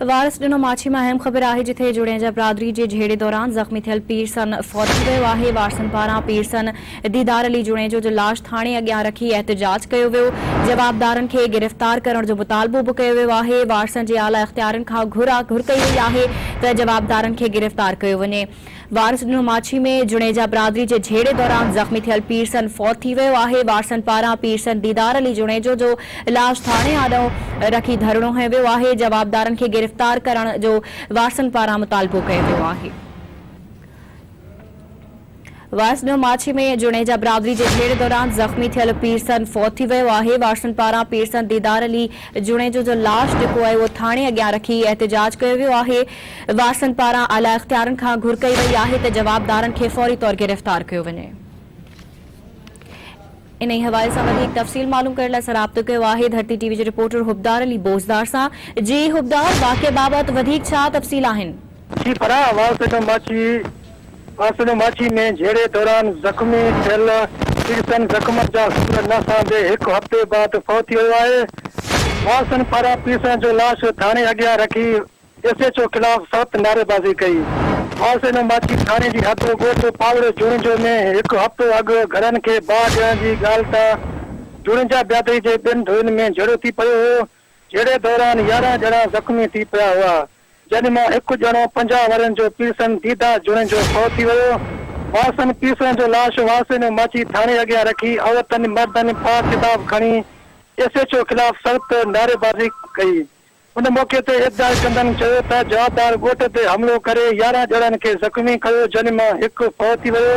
वारस ॾिनो माछी में अहम ख़बर है जिथे जुड़ेजा बिरादरी के झेड़े दौरान ज़ख़्मी थियल पीरसन फौत थी वियो आहे। वारसन पारां पीरसन दीदार अली जुड़ेजो जो लाश थाने अॻियां रखी एहतजाज कयो वियो। जवाबदारनि खे गिरफ़्तार करण जो मुतालबो बि कयो वियो आहे। वारसन जे आला इख्तियारनि खां घुर कई वई आहे त जवाबदारनि खे गिरफ़्तार कयो वञे। वारस ॾिनो माछी में जुड़ेजा बिरादरी के झेड़े दौरान ज़ख़्मी थियल पीरसन फौत थी वियो आहे। वारसन पारां पीरसन दीदार अली जुड़ेजो जो लाश थाने आॾो रखी धरणो हंयो वियो आहे। जवाबदारनि खे गिरफ़्तार करण जो वारसन पारां मुतालबो कयो वियो आहे। वारस ॾिनो माछी में जुड़ेजा बिरादरी के झेड़े दौरान ज़ख़्मी थियल पीरसन फौत थी वियो आहे। वारसन पारां पीरसन दीदार अली जुड़ेजो जो लाश जेको आहे उहो थाणे अॻियां रखी एहतजाज कयो वियो आहे। वारसन पारां आला इख्तियारनि खां घुर कई वई आहे त जवाबदारनि खे फौरी तौर गिरफ़्तार कयो वञे। इन हवाले से वधीक तफ़सील मालूम करण लाइ राब्तो कयो आहे धरती टीवी के रिपोर्टर हुबदार अली बोज़दार सां। जी हुबदार, वाक़े बाबत वधीक छा तफ़सील आहिनि? जी फराह, वारस ॾिनो माछी में झेड़े दौरान ज़ख़्मी थियल पीरसन ज़ख़्म जा ख़बर न सां एक हफ़्ते बाद फौत थी वियो आहे। वारसन पारां पीरसन जो लाश थाने अॻियां रखी SHO खिलाफ़ सख़्त नारेबाज़ी कई। वारस ॾिनो माछी थाने की हद ॻोठ पावड़ जुड़िंजो में एक हफ़्तो अॻु घरनि खे बाहि ॾियण जी ॻाल्हि तां जुड़िंजा बिरादरी के ॿिनि धुरियुनि में झेड़ो थी पियो हो। झेड़े दौरान 11 ॼणा ज़ख़्मी थी पिया हुआ, जंहिं मां हिकु ॼणो 50 वरनि जो पीरसन दीदा जुड़िंजो फौत थी वियो। वारसन पीरसन जो लाश वारस ॾिनो माछी थाने अॻियां रखी औरतनि मर्दनि पाक किताब खणी SHO खिलाफ़ सख़्त नारेबाज़ी कई। उन मौके ते एहतजाज कंदड़ चयो त जवाबदार ॻोठ ते हमलो करे 11 ॼणनि खे ज़ख़्मी कयो, जंहिं मां हिकु फौत थी वियो।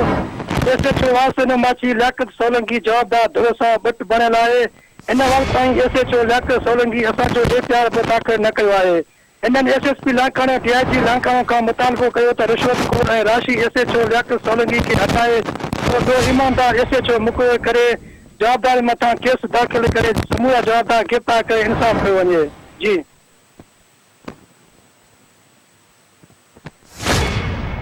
SHO वारस ॾिनो माछी लियाकत सोलंकी जवाबदार धुर सां बुट बणियल आहे। हिन वक़्त ताईं SHO लियाकत सोलंकी असांजो एफ़आईआर बि दाख़िल न कयो आहे। इन्हनि SSP लांकाणा DIG लांकाणा खां मुतालबो कयो त रिश्वतखोर ऐं राशि SHO लियाकत सोलंकी खे हटाए तो ईमानदार SHO मुक़रर करे जवाबदारी मथां केस दाख़िल करे समूरा जवाबदार गिरफ़्तार करे इंसाफ़ कयो वञे। जी।